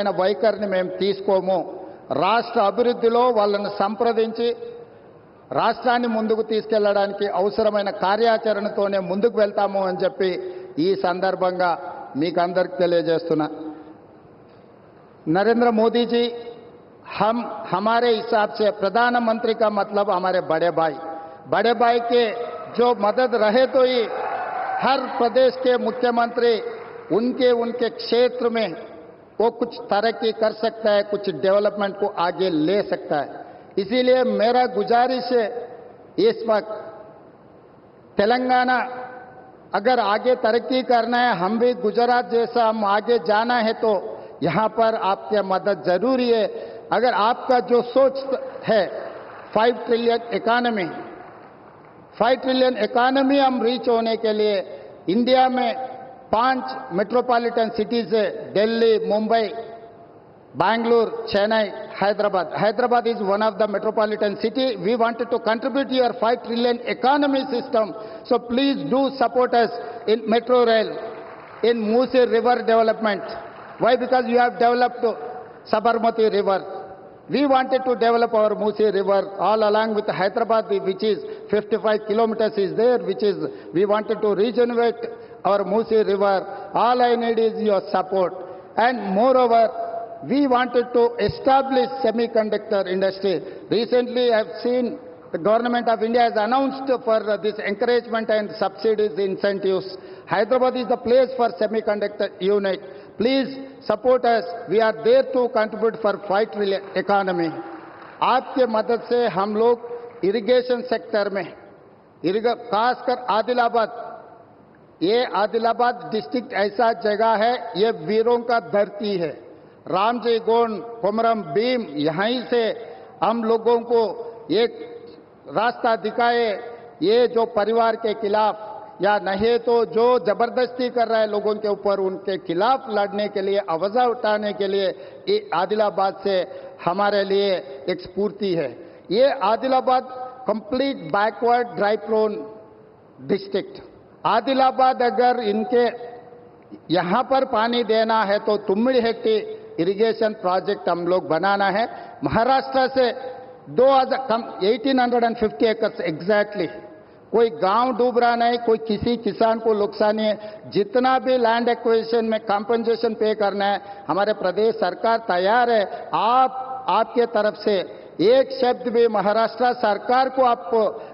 వైఖరిని మేము తీసుకోము. రాష్ట్ర అభివృద్ధిలో వాళ్ళని సంప్రదించి రాష్ట్రాన్ని ముందుకు తీసుకెళ్లడానికి అవసరమైన కార్యాచరణతోనే ముందుకు వెళ్తాము అని చెప్పి ఈ సందర్భంగా మీకు అందరికీ తెలియజేస్తున్నా. नरेंद्र मोदी जी हमारे हिसाब से प्रधानमंत्री का मतलब हमारे बड़े भाई के जो मदद रहे तो ही हर प्रदेश के मुख्यमंत्री उनके क्षेत्र में वो कुछ तरक्की कर सकता है, कुछ डेवलपमेंट को आगे ले सकता है. इसीलिए मेरा गुजारिश है इस वक्त तेलंगाना अगर आगे तरक्की करना है, हम भी गुजरात जैसा हम आगे जाना है तो यहाँ पर आपकी मदद जरूरी है. अगर आपका जो सोच है 5 ट्रिलियन इकोनॉमी हम रीच होने के लिए इंडिया में 5 मेट्रोपॉलिटन सिटीज है, Delhi, Mumbai, Bangalore, Chennai, Hyderabad is one of the metropolitan city. We wanted to contribute to your 5 trillion economy system. So please do support us in metro rail, in Musi river development. Why? Because you have developed Sabarmati river. We wanted to develop our Musi river all along with Hyderabad, which is 55 kilometers is there, which is we wanted to regenerate our Musi river. All I need is your support. And moreover, we wanted to establish semiconductor industry. Recently, I have seen the government of India has announced for this encouragement and subsidies, incentives. Hyderabad is the place for semiconductor unit. Please support us. We are there to contribute for 5 trillion economy. आपके मदद से हम लोग irrigation sector में खासकर Adilabad district ऐसा जगह है, ये वीरों का धरती है. रामजी गोंड, कोमरम भीम, यहीं से हम लोगों को एक रास्ता दिखाए. ये जो परिवार के खिलाफ या नहीं तो जो जबरदस्ती कर रहा है लोगों के ऊपर, उनके खिलाफ लड़ने के लिए, आवाज उठाने के लिए ये आदिलाबाद से हमारे लिए एक स्फूर्ति है. ये Adilabad complete backward dry prone district. Adilabad अगर इनके यहां पर पानी देना है तो तुम्मिडिहेट्टी इरिगेशन प्रोजेक्ट हम लोग बनाना है. महाराष्ट्र से 1850 एकर्स एग्जैक्टली. कोई गांव डूब रहा नहीं, कोई किसी किसान को नुकसान नहीं है. जितना भी लैंड एक्विजिशन में कंपनसेशन पे करना है, हमारे प्रदेश सरकार तैयार है. आपके तरफ से एक शब्द भी महाराष्ट्र सरकार को आप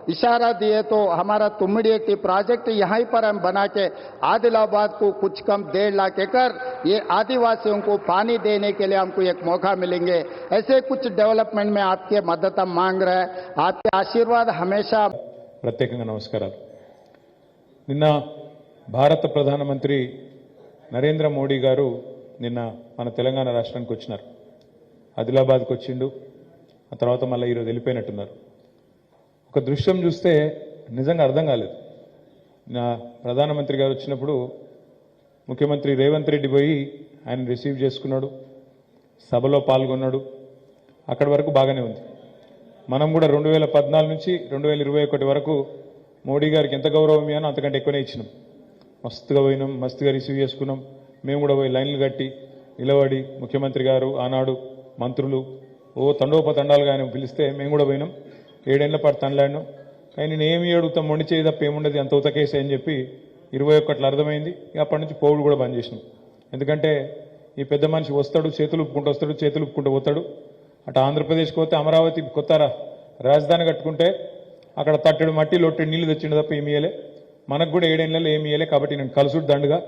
इशारा दिए तो हमारा तुम्मिडिहेट्टी प्रोजेक्ट यहीं पर हम बना के आदिलाबाद को कुछ कम 1.5 लाख एकड़ ये आदिवासियों को पानी देने के लिए हमको एक मौका मिलेंगे. ऐसे कुछ डेवलपमेंट में आपके मदद हम मांग रहे हैं. आपके आशीर्वाद हमेशा. ప్రత్యేకంగా నమస్కారాలు. నిన్న భారత ప్రధానమంత్రి నరేంద్ర మోడీ గారు నిన్న మన తెలంగాణ రాష్ట్రానికి వచ్చినారు. ఆదిలాబాద్కి వచ్చిండు. ఆ తర్వాత మళ్ళీ ఈరోజు వెళ్ళిపోయినట్టున్నారు. ఒక దృశ్యం చూస్తే నిజంగా అర్థం కాలేదు. నా ప్రధానమంత్రి గారు వచ్చినప్పుడు ముఖ్యమంత్రి రేవంత్ రెడ్డి పోయి ఆయన రిసీవ్ చేసుకున్నాడు, సభలో పాల్గొన్నాడు. అక్కడి వరకు బాగానే ఉంది. మనం కూడా 2014 నుంచి 2021 వరకు మోడీ గారికి ఎంత గౌరవం ఇవ్వానో అంతకంటే ఎక్కువనే ఇచ్చినాం. మస్తుగా పోయినాం, మస్తుగా రిసీవ్ చేసుకున్నాం. మేము కూడా పోయి లైన్లు కట్టి నిలబడి ముఖ్యమంత్రి గారు ఆనాడు మంత్రులు తండోపతండాలుగా ఆయన పిలిస్తే మేము కూడా పోయినాం. 7 ఏళ్ల పాటు తండ్లాడినాం. కానీ నేను ఏమి అడుగుతాం, మొండి చేయి తప్ప ఏముండదు, అంత ఉతకేసే అని చెప్పి 21 అర్థమైంది. అప్పటి నుంచి పోవుడు కూడా బంద్ చేసినాం. ఎందుకంటే ఈ పెద్ద మనిషి వస్తాడు, చేతులు ఉప్పుకుంటూ వస్తాడు, చేతులు ఉప్పుకుంటూ పోతాడు. అటు ఆంధ్రప్రదేశ్కి పోతే అమరావతి కొత్త రాజధాని కట్టుకుంటే అక్కడ తట్టెడు మట్టి లొట్టెడు నీళ్లు తెచ్చిండు తప్ప ఏమి ఇయ్యలే. మనకు కూడా 7 ఏళ్లలో ఏమి ఇయ్యలే. కాబట్టి నేను కలుసుడు దండుగా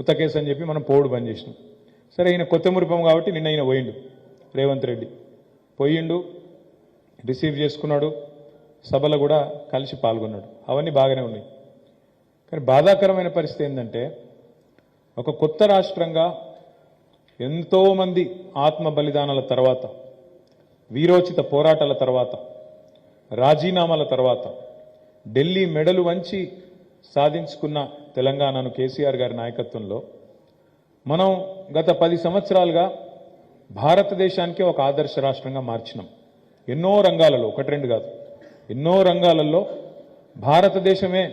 ఉతకేసి అని చెప్పి మనం పోవుడు బంద్ చేసినాం. సరే, ఈయన కొత్త మురిపం కాబట్టి నిన్న ఈయన పోయిండు. రేవంత్ రెడ్డి పోయిండు, రిసీవ్ చేసుకున్నాడు, సభలో కూడా కలిసి పాల్గొన్నాడు. అవన్నీ బాగానే ఉన్నాయి. కానీ బాధాకరమైన పరిస్థితి ఏంటంటే ఒక కొత్త రాష్ట్రంగా ఎంతోమంది ఆత్మ బలిదానాల తర్వాత, వీరోచిత పోరాటాల తర్వాత, రాజీనామాల తర్వాత ఢిల్లీ మెడలు వంచి సాధించుకున్న తెలంగాణను కేసీఆర్ గారి నాయకత్వంలో మనం గత 10 సంవత్సరాలుగా భారతదేశానికి ఒక ఆదర్శ రాష్ట్రంగా మార్చినాం. ఎన్నో రంగాలలో, 1-2 కాదు, ఎన్నో రంగాలలో భారతదేశమే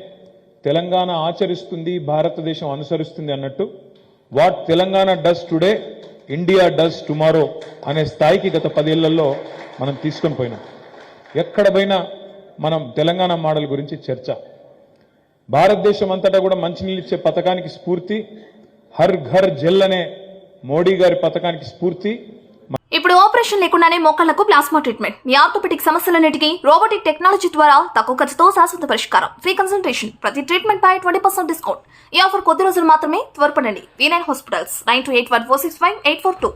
తెలంగాణ ఆచరిస్తుంది, భారతదేశం అనుసరిస్తుంది అన్నట్టు what Telangana does today India does tomorrow అనే స్థాయికి గత 10 ఏళ్లలో మనం తీసుకొని పోయినాం. ఎక్కడ పోయినా మనం తెలంగాణ మోడల్ గురించి చర్చ. భారతదేశం అంతటా కూడా మంచినీళ్ళు ఇచ్చే పథకానికి స్ఫూర్తి హర్ ఘర్ జల్ అనే మోడీ గారి పథకానికి స్ఫూర్తి. ఇప్పుడు ఆపరేషన్ లేకుండానే మోకాళ్లకు ప్లాస్మా ట్రీట్మెంట్. మీ ఆర్థోపెటిక్ సమస్యలన్నిటికీ రోబోటిక్ టెక్నాలజీ ద్వారా తక్కువ ఖర్చుతో శాశ్వత పరిష్కారం. Free consultation. ప్రతి ట్రీట్మెంట్ పై 20% డిస్కౌంట్. ఈ ఆఫర్ కొద్ది రోజులు మాత్రమే. త్వరపడండి. V9 hospitals 9281465842.